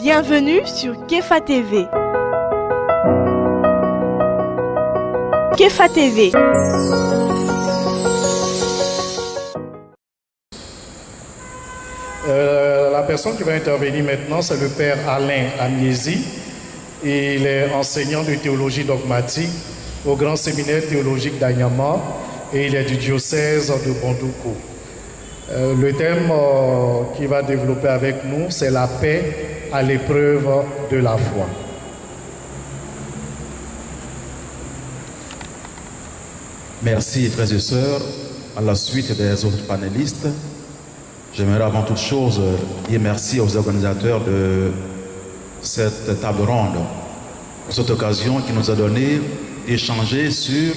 Bienvenue sur Kefa TV. Kefa TV. La personne qui va intervenir maintenant, c'est le père Alain Amiezi. Il est enseignant de théologie dogmatique au Grand Séminaire théologique d'Anyama et il est du diocèse de Bondoukou. Le thème qu'il va développer avec nous, c'est la paix à l'épreuve de la foi. Merci frères et sœurs. À la suite des autres panélistes, j'aimerais avant toute chose dire merci aux organisateurs de cette table ronde pour cette occasion qui nous a donné d'échanger sur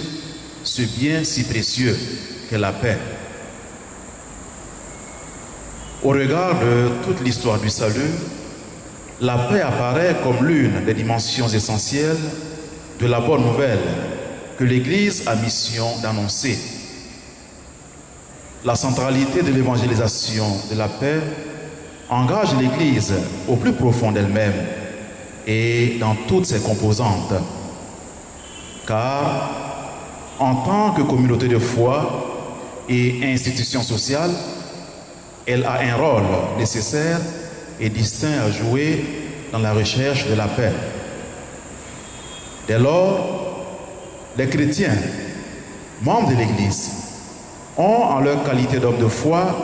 ce bien si précieux qu'est la paix. Au regard de toute l'histoire du salut, la paix apparaît comme l'une des dimensions essentielles de la bonne nouvelle que l'Église a mission d'annoncer. La centralité de l'évangélisation de la paix engage l'Église au plus profond d'elle-même et dans toutes ses composantes. Car, en tant que communauté de foi et institution sociale, elle a un rôle nécessaire et distinct à jouer dans la recherche de la paix. Dès lors, les chrétiens, membres de l'Église, ont en leur qualité d'hommes de foi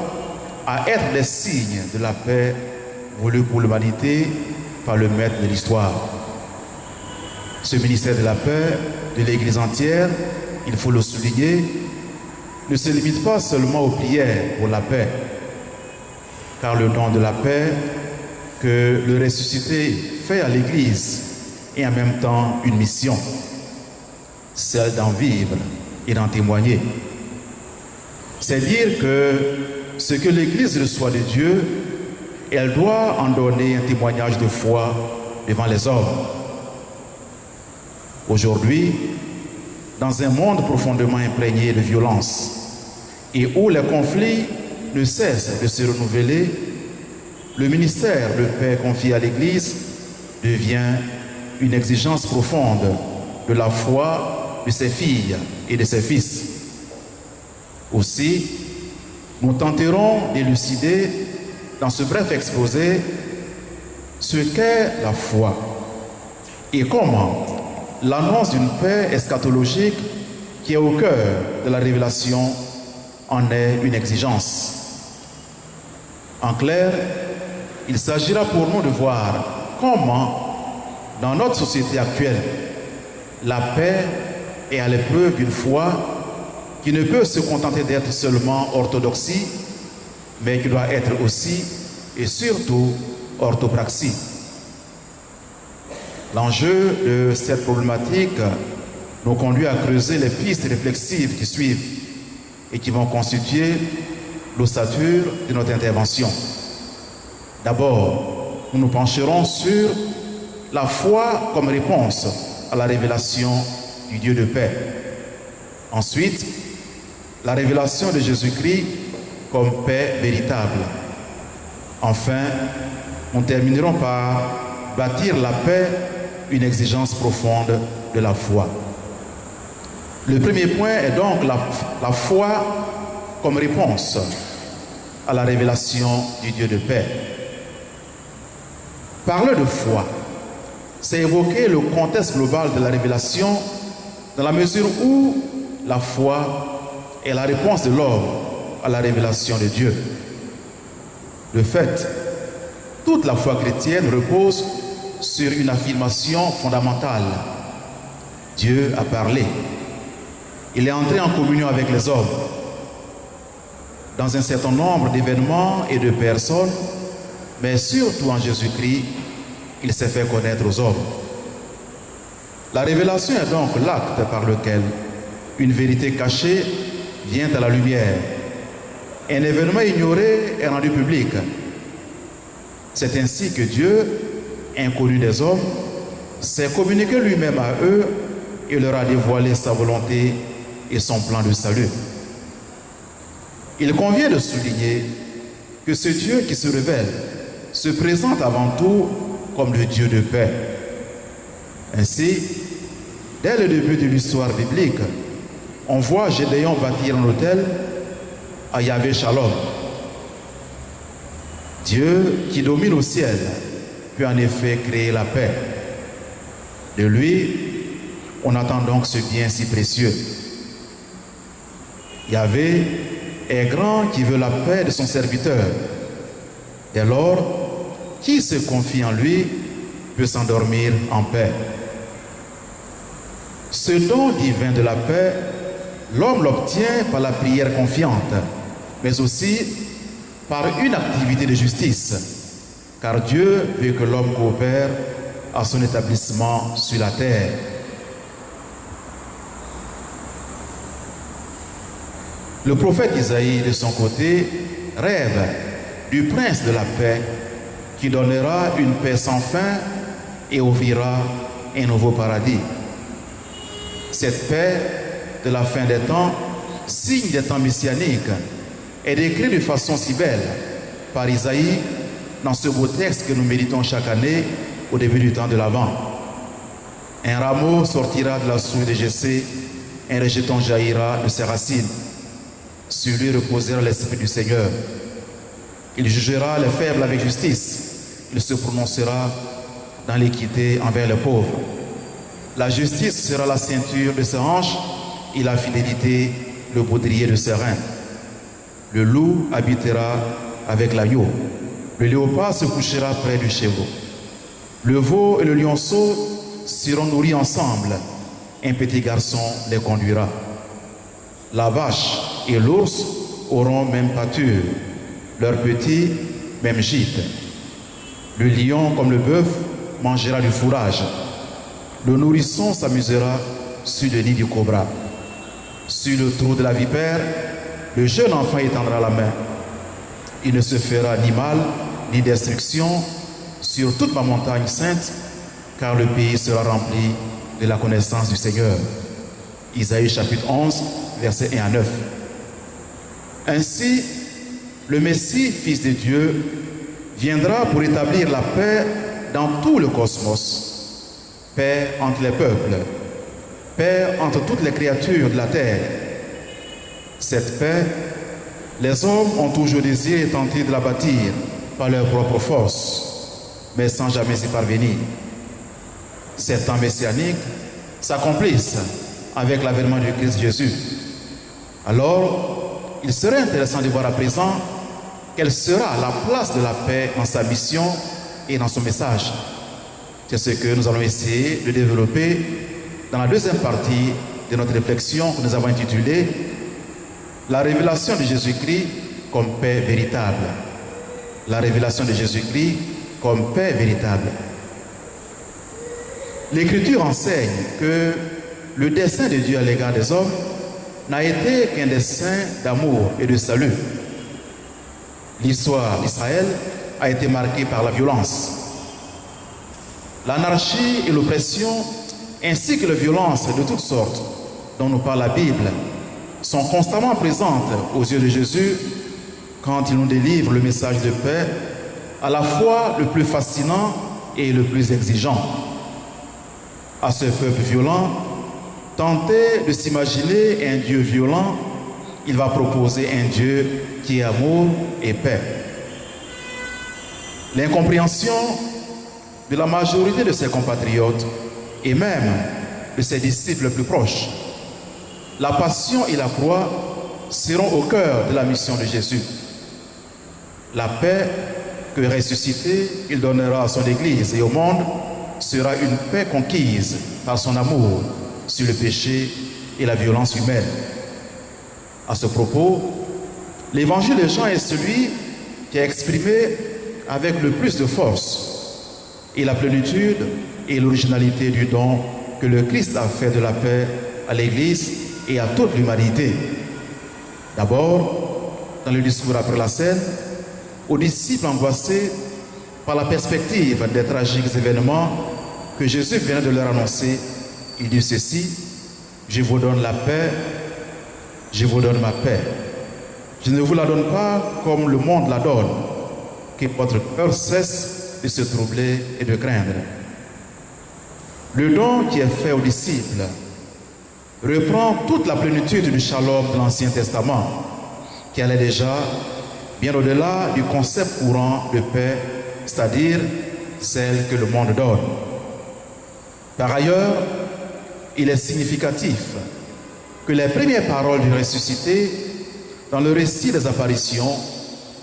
à être des signes de la paix voulue pour l'humanité par le maître de l'histoire. Ce ministère de la paix de l'Église entière, il faut le souligner, ne se limite pas seulement aux prières pour la paix, car le don de la paix que le ressuscité fait à l'Église est en même temps une mission, celle d'en vivre et d'en témoigner. C'est dire que ce que l'Église reçoit de Dieu, elle doit en donner un témoignage de foi devant les hommes. Aujourd'hui, dans un monde profondément imprégné de violence et où les conflits ne cessent de se renouveler, le ministère de paix confié à l'Église devient une exigence profonde de la foi de ses filles et de ses fils. Aussi, nous tenterons d'élucider dans ce bref exposé ce qu'est la foi et comment l'annonce d'une paix eschatologique qui est au cœur de la révélation en est une exigence. En clair, il s'agira pour nous de voir comment, dans notre société actuelle, la paix est à l'épreuve d'une foi qui ne peut se contenter d'être seulement orthodoxie, mais qui doit être aussi et surtout orthopraxie. L'enjeu de cette problématique nous conduit à creuser les pistes réflexives qui suivent et qui vont constituer l'ossature de notre intervention. D'abord, nous nous pencherons sur la foi comme réponse à la révélation du Dieu de paix. Ensuite, la révélation de Jésus-Christ comme paix véritable. Enfin, nous terminerons par bâtir la paix, une exigence profonde de la foi. Le premier point est donc la foi comme réponse à la révélation du Dieu de paix. Parler de foi, c'est évoquer le contexte global de la révélation dans la mesure où la foi est la réponse de l'homme à la révélation de Dieu. De fait, toute la foi chrétienne repose sur une affirmation fondamentale. Dieu a parlé. Il est entré en communion avec les hommes. Dans un certain nombre d'événements et de personnes, mais surtout en Jésus-Christ, il s'est fait connaître aux hommes. La révélation est donc l'acte par lequel une vérité cachée vient à la lumière. Un événement ignoré est rendu public. C'est ainsi que Dieu, inconnu des hommes, s'est communiqué lui-même à eux et leur a dévoilé sa volonté et son plan de salut. Il convient de souligner que ce Dieu qui se révèle se présente avant tout comme le Dieu de paix. Ainsi, dès le début de l'histoire biblique, on voit Gédéon bâtir un autel à Yahvé Shalom. Dieu qui domine au ciel peut en effet créer la paix. De lui, on attend donc ce bien si précieux. Yahvé est grand qui veut la paix de son serviteur. Dès lors, qui se confie en lui peut s'endormir en paix. Ce don divin de la paix, l'homme l'obtient par la prière confiante, mais aussi par une activité de justice, car Dieu veut que l'homme coopère à son établissement sur la terre. Le prophète Isaïe, de son côté, rêve du prince de la paix qui donnera une paix sans fin et ouvrira un nouveau paradis. Cette paix de la fin des temps, signe des temps messianiques, est décrite de façon si belle par Isaïe dans ce beau texte que nous méditons chaque année au début du temps de l'Avent. Un rameau sortira de la souille de Jessé, un rejeton jaillira de ses racines. Sur lui reposera l'Esprit du Seigneur. Il jugera les faibles avec justice. Il se prononcera dans l'équité envers les pauvres. La justice sera la ceinture de ses hanches et la fidélité le baudrier de ses reins. Le loup habitera avec l'agneau. Le léopard se couchera près du chevreau. Le veau et le lionceau seront nourris ensemble. Un petit garçon les conduira. La vache et l'ours auront même pâture. Leurs petits, même gîte. Le lion, comme le bœuf, mangera du fourrage. Le nourrisson s'amusera sur le nid du cobra. Sur le trou de la vipère, le jeune enfant étendra la main. Il ne se fera ni mal, ni destruction sur toute ma montagne sainte, car le pays sera rempli de la connaissance du Seigneur. Isaïe chapitre 11, versets 1 à 9. Ainsi, le Messie, Fils de Dieu, viendra pour établir la paix dans tout le cosmos. Paix entre les peuples, paix entre toutes les créatures de la terre. Cette paix, les hommes ont toujours désiré et tenté de la bâtir par leur propre force, mais sans jamais y parvenir. Ces temps messianiques s'accomplissent avec l'avènement du Christ Jésus. Alors, il serait intéressant de voir à présent quelle sera la place de la paix dans sa mission et dans son message. C'est ce que nous allons essayer de développer dans la deuxième partie de notre réflexion que nous avons intitulée « La révélation de Jésus-Christ comme paix véritable ». La révélation de Jésus-Christ comme paix véritable. L'Écriture enseigne que le dessein de Dieu à l'égard des hommes n'a été qu'un dessein d'amour et de salut. L'histoire d'Israël a été marquée par la violence. L'anarchie et l'oppression, ainsi que les violences de toutes sortes dont nous parle la Bible, sont constamment présentes aux yeux de Jésus quand il nous délivre le message de paix, à la fois le plus fascinant et le plus exigeant. À ce peuple violent, tenter de s'imaginer un Dieu violent, il va proposer un Dieu qui est amour et paix. L'incompréhension de la majorité de ses compatriotes et même de ses disciples les plus proches, la passion et la croix seront au cœur de la mission de Jésus. La paix que ressuscité, il donnera à son Église et au monde sera une paix conquise par son amour sur le péché et la violence humaine. À ce propos, l'évangile de Jean est celui qui est exprimé avec le plus de force et la plénitude et l'originalité du don que le Christ a fait de la paix à l'Église et à toute l'humanité. D'abord, dans le discours après la scène, aux disciples angoissés par la perspective des tragiques événements que Jésus vient de leur annoncer, il dit ceci: je vous donne la paix, je vous donne ma paix. Je ne vous la donne pas comme le monde la donne, que votre cœur cesse de se troubler et de craindre. Le don qui est fait aux disciples reprend toute la plénitude du shalom de l'Ancien Testament, qui allait déjà bien au-delà du concept courant de paix, c'est-à-dire celle que le monde donne. Par ailleurs, il est significatif que les premières paroles du ressuscité dans le récit des apparitions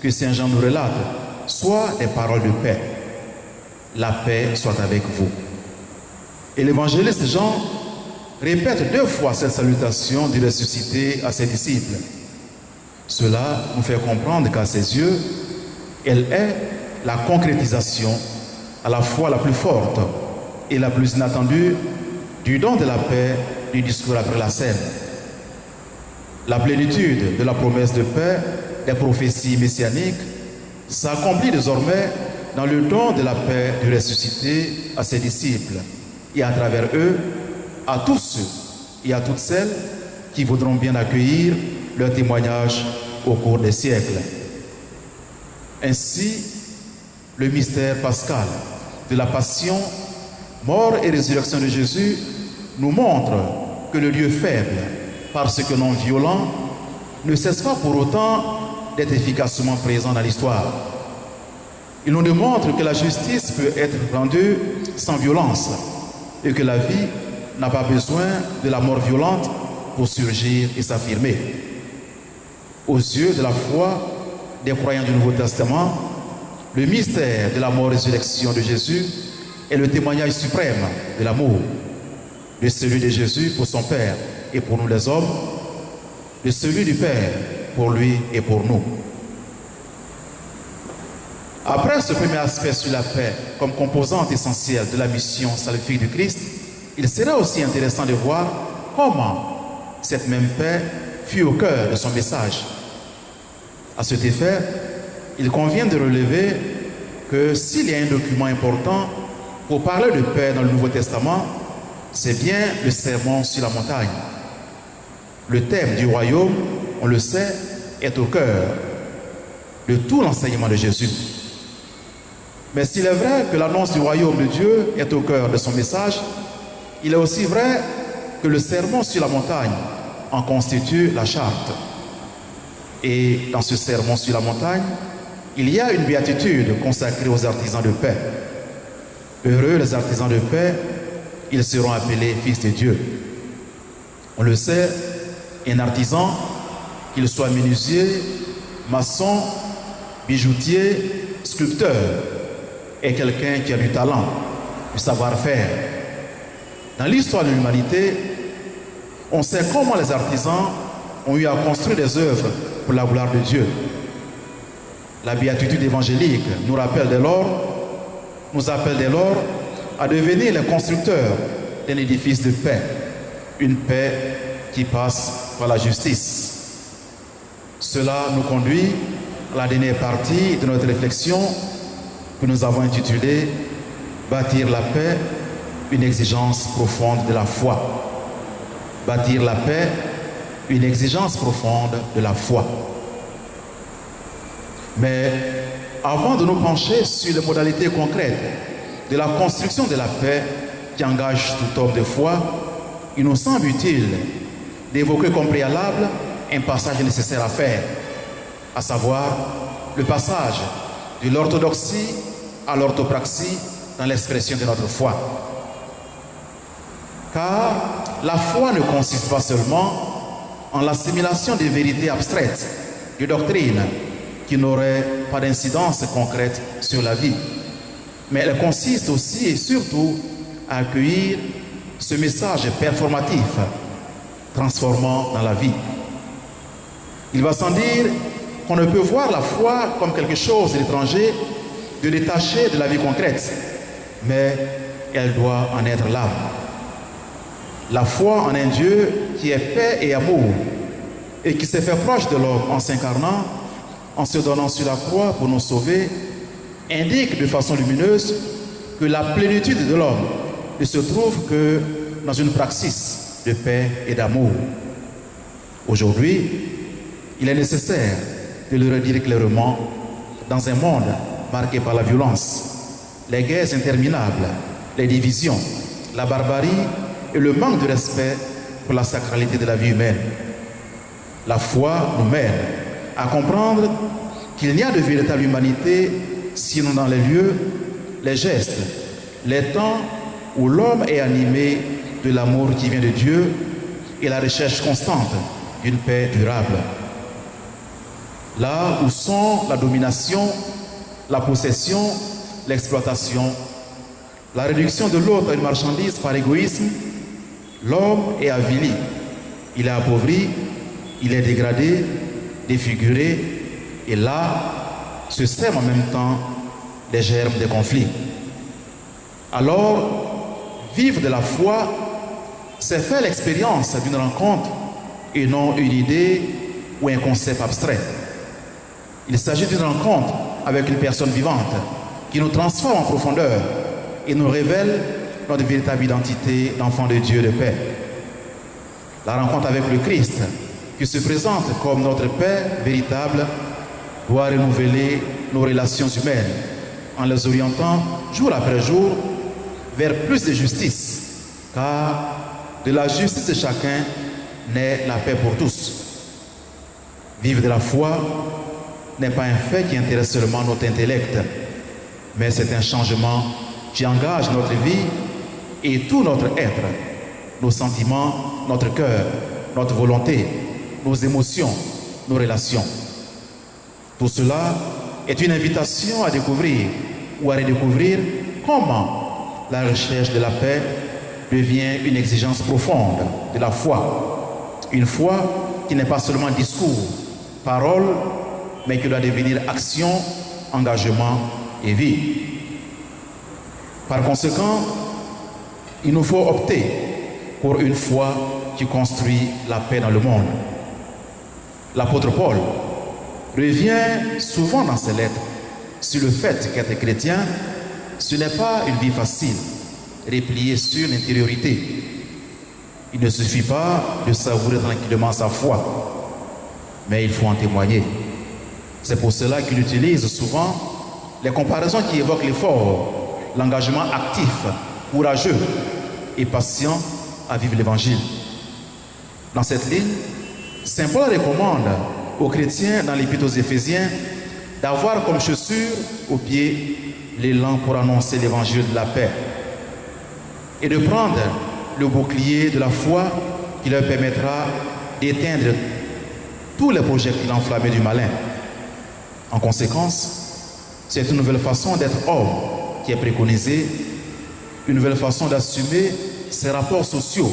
que Saint Jean nous relate soient des paroles de paix. La paix soit avec vous. Et l'évangéliste Jean répète 2 fois cette salutation du ressuscité à ses disciples. Cela nous fait comprendre qu'à ses yeux, elle est la concrétisation à la fois la plus forte et la plus inattendue du don de la paix du discours après la scène. La plénitude de la promesse de paix des prophéties messianiques s'accomplit désormais dans le don de la paix du ressuscité à ses disciples et à travers eux à tous ceux et à toutes celles qui voudront bien accueillir leur témoignage au cours des siècles. Ainsi, le mystère pascal de la passion, mort et résurrection de Jésus nous montre que le Dieu faible, parce que non violent, ne cesse pas pour autant d'être efficacement présent dans l'histoire. Il nous démontre que la justice peut être rendue sans violence et que la vie n'a pas besoin de la mort violente pour surgir et s'affirmer. Aux yeux de la foi des croyants du Nouveau Testament, le mystère de la mort et résurrection de Jésus est le témoignage suprême de l'amour, de celui de Jésus pour son Père et pour nous les hommes, de celui du Père pour lui et pour nous. Après ce premier aspect sur la paix comme composante essentielle de la mission salvifique du Christ, il sera aussi intéressant de voir comment cette même paix fut au cœur de son message. À cet effet, il convient de relever que s'il y a un document important pour parler de paix dans le Nouveau Testament, c'est bien le sermon sur la montagne. Le thème du royaume, on le sait, est au cœur de tout l'enseignement de Jésus. Mais s'il est vrai que l'annonce du royaume de Dieu est au cœur de son message, il est aussi vrai que le sermon sur la montagne en constitue la charte. Et dans ce sermon sur la montagne, il y a une béatitude consacrée aux artisans de paix. Heureux les artisans de paix, ils seront appelés fils de Dieu. On le sait, un artisan, qu'il soit menuisier, maçon, bijoutier, sculpteur, est quelqu'un qui a du talent, du savoir-faire. Dans l'histoire de l'humanité, on sait comment les artisans ont eu à construire des œuvres pour la gloire de Dieu. La béatitude évangélique nous appelle dès lors à devenir les constructeurs d'un édifice de paix, une paix qui passe par la justice. Cela nous conduit à la dernière partie de notre réflexion que nous avons intitulée « Bâtir la paix, une exigence profonde de la foi ». Bâtir la paix, une exigence profonde de la foi. Mais avant de nous pencher sur les modalités concrètes de la construction de la paix qui engage tout homme de foi, il nous semble utile d'évoquer comme préalable un passage nécessaire à faire, à savoir le passage de l'orthodoxie à l'orthopraxie dans l'expression de notre foi. Car la foi ne consiste pas seulement en l'assimilation des vérités abstraites, de doctrines qui n'auraient pas d'incidence concrète sur la vie, mais elle consiste aussi et surtout à accueillir ce message performatif, transformant dans la vie. Il va sans dire qu'on ne peut voir la foi comme quelque chose d'étranger, de détaché de la vie concrète, mais elle doit en être l'âme. La foi en un Dieu qui est paix et amour et qui s'est fait proche de l'homme en s'incarnant, en se donnant sur la croix pour nous sauver, indique de façon lumineuse que la plénitude de l'homme ne se trouve que dans une praxis de paix et d'amour. Aujourd'hui, il est nécessaire de le redire clairement dans un monde marqué par la violence. les guerres interminables, les divisions, la barbarie et le manque de respect pour la sacralité de la vie humaine. La foi nous mène à comprendre qu'il n'y a de véritable humanité sinon dans les lieux, les gestes, les temps où l'homme est animé de l'amour qui vient de Dieu et la recherche constante d'une paix durable. Là où sont la domination, la possession, l'exploitation, la réduction de l'autre à une marchandise par égoïsme, l'homme est avili, il est appauvri, il est dégradé, défiguré, et là se sèment en même temps les germes des conflits. Alors, vivre de la foi, c'est faire l'expérience d'une rencontre et non une idée ou un concept abstrait. Il s'agit d'une rencontre avec une personne vivante qui nous transforme en profondeur et nous révèle notre véritable identité d'enfant de Dieu de paix. La rencontre avec le Christ, qui se présente comme notre Père véritable, doit renouveler nos relations humaines en les orientant jour après jour vers plus de justice, car de la justice de chacun naît la paix pour tous. Vivre de la foi n'est pas un fait qui intéresse seulement notre intellect, mais c'est un changement qui engage notre vie et tout notre être, nos sentiments, notre cœur, notre volonté, nos émotions, nos relations. Tout cela est une invitation à découvrir ou à redécouvrir comment la recherche de la paix devient une exigence profonde de la foi. Une foi qui n'est pas seulement discours, parole, mais qui doit devenir action, engagement et vie. Par conséquent, il nous faut opter pour une foi qui construit la paix dans le monde. L'apôtre Paul revient souvent dans ses lettres sur le fait qu'être chrétien, ce n'est pas une vie facile, repliée sur l'intériorité. Il ne suffit pas de savourer tranquillement sa foi, mais il faut en témoigner. C'est pour cela qu'il utilise souvent les comparaisons qui évoquent l'effort, l'engagement actif, courageux et patient à vivre l'Évangile. Dans cette ligne, Saint Paul recommande aux chrétiens dans l'Épître aux Éphésiens d'avoir comme chaussure aux pieds l'élan pour annoncer l'Évangile de la paix et de prendre le bouclier de la foi qui leur permettra d'éteindre tous les projectiles enflammés du malin. En conséquence, c'est une nouvelle façon d'être homme qui est préconisée, une nouvelle façon d'assumer ses rapports sociaux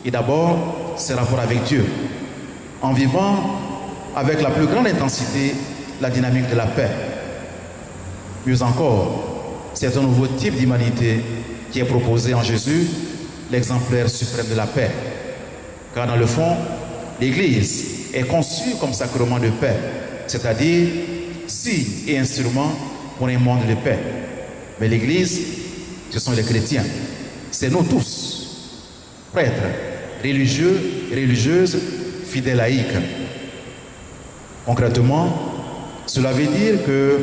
et d'abord ses rapports avec Dieu, en vivant avec la plus grande intensité la dynamique de la paix. Mieux encore, c'est un nouveau type d'humanité qui est proposé en Jésus, l'exemplaire suprême de la paix. Car dans le fond, l'Église est conçue comme sacrement de paix, c'est-à-dire signe et instrument pour un monde de paix. Mais l'Église, ce sont les chrétiens. C'est nous tous, prêtres, religieux et religieuses, fidèles laïcs. Concrètement, cela veut dire que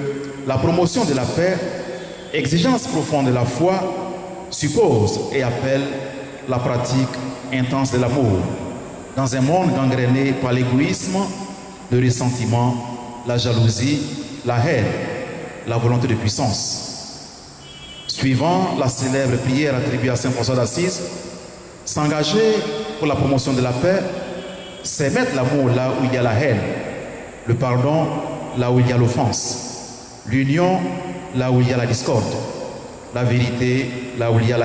la promotion de la paix, exigence profonde de la foi, suppose et appelle la pratique intense de l'amour dans un monde gangréné par l'égoïsme, le ressentiment, la jalousie, la haine, la volonté de puissance. Suivant la célèbre prière attribuée à Saint François d'Assise, s'engager pour la promotion de la paix, c'est mettre l'amour là où il y a la haine, le pardon là où il y a l'offense, l'union là où il y a la discorde, la vérité là où il y a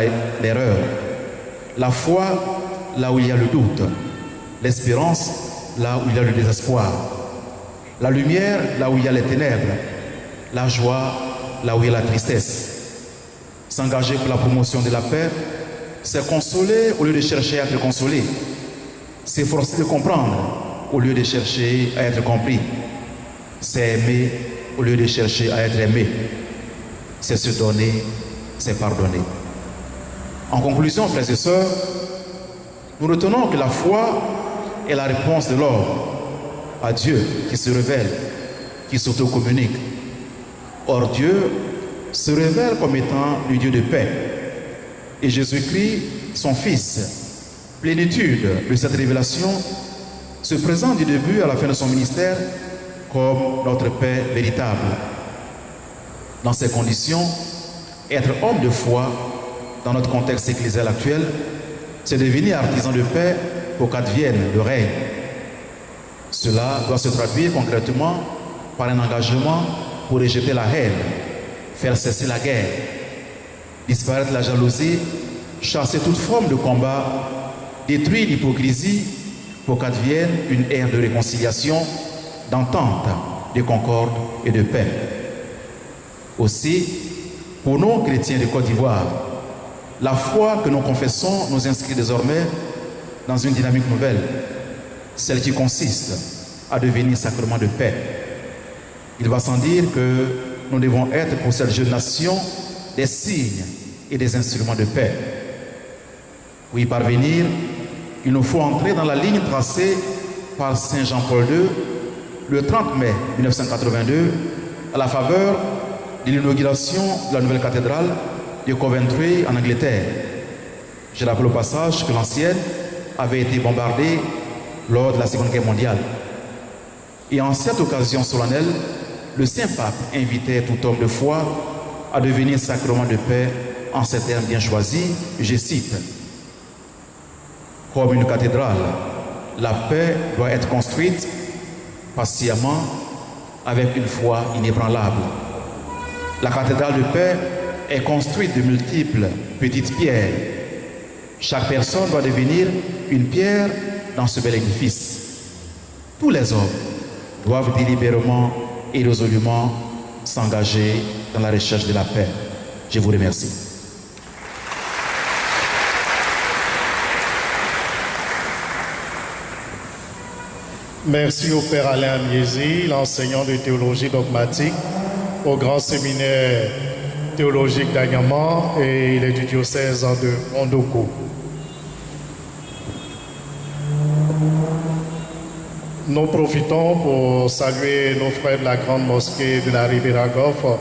l'erreur, la foi là où il y a le doute, l'espérance là où il y a le désespoir, la lumière là où il y a les ténèbres, la joie là où il y a la tristesse. S'engager pour la promotion de la paix, c'est consoler au lieu de chercher à être consolé, s'efforcer de comprendre au lieu de chercher à être compris, c'est aimer au lieu de chercher à être aimé, c'est se donner, c'est pardonner. En conclusion, frères et sœurs, nous retenons que la foi est la réponse de l'homme à Dieu qui se révèle, qui s'auto-communique. Or Dieu se révèle comme étant le Dieu de paix. Et Jésus-Christ, son Fils, plénitude de cette révélation, se présente du début à la fin de son ministère comme notre paix véritable. Dans ces conditions, être homme de foi dans notre contexte ecclésial actuel, c'est devenir artisan de paix pour qu'advienne le règne. Cela doit se traduire concrètement par un engagement pour rejeter la haine, faire cesser la guerre, disparaître la jalousie, chasser toute forme de combat, détruire l'hypocrisie pour qu'advienne une ère de réconciliation, d'entente, de concorde et de paix. Aussi, pour nous, chrétiens de Côte d'Ivoire, la foi que nous confessons nous inscrit désormais dans une dynamique nouvelle, celle qui consiste à devenir sacrement de paix. Il va sans dire que nous devons être pour cette jeune nation des signes et des instruments de paix. Pour y parvenir, il nous faut entrer dans la ligne tracée par Saint Jean-Paul II le 30 mai 1982 à la faveur de l'inauguration de la nouvelle cathédrale de Coventry en Angleterre. Je rappelle au passage que l'ancienne avait été bombardée lors de la Seconde Guerre mondiale. Et en cette occasion solennelle, le Saint-Pape invitait tout homme de foi à devenir sacrement de paix en ces termes bien choisis, je cite: « Comme une cathédrale, la paix doit être construite patiemment avec une foi inébranlable. La cathédrale de paix est construite de multiples petites pierres. Chaque personne doit devenir une pierre dans ce bel édifice. Tous les hommes doivent délibérément et résolument s'engager dans la recherche de la paix. » Je vous remercie. Merci au Père Alain Amiezi, l'enseignant de théologie dogmatique au Grand Séminaire théologique d'Anyama, et il est du diocèse de Ondoko. Nous profitons pour saluer nos frères de la Grande Mosquée de la Riviera Golfe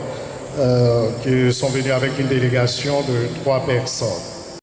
qui sont venus avec une délégation de 3 personnes.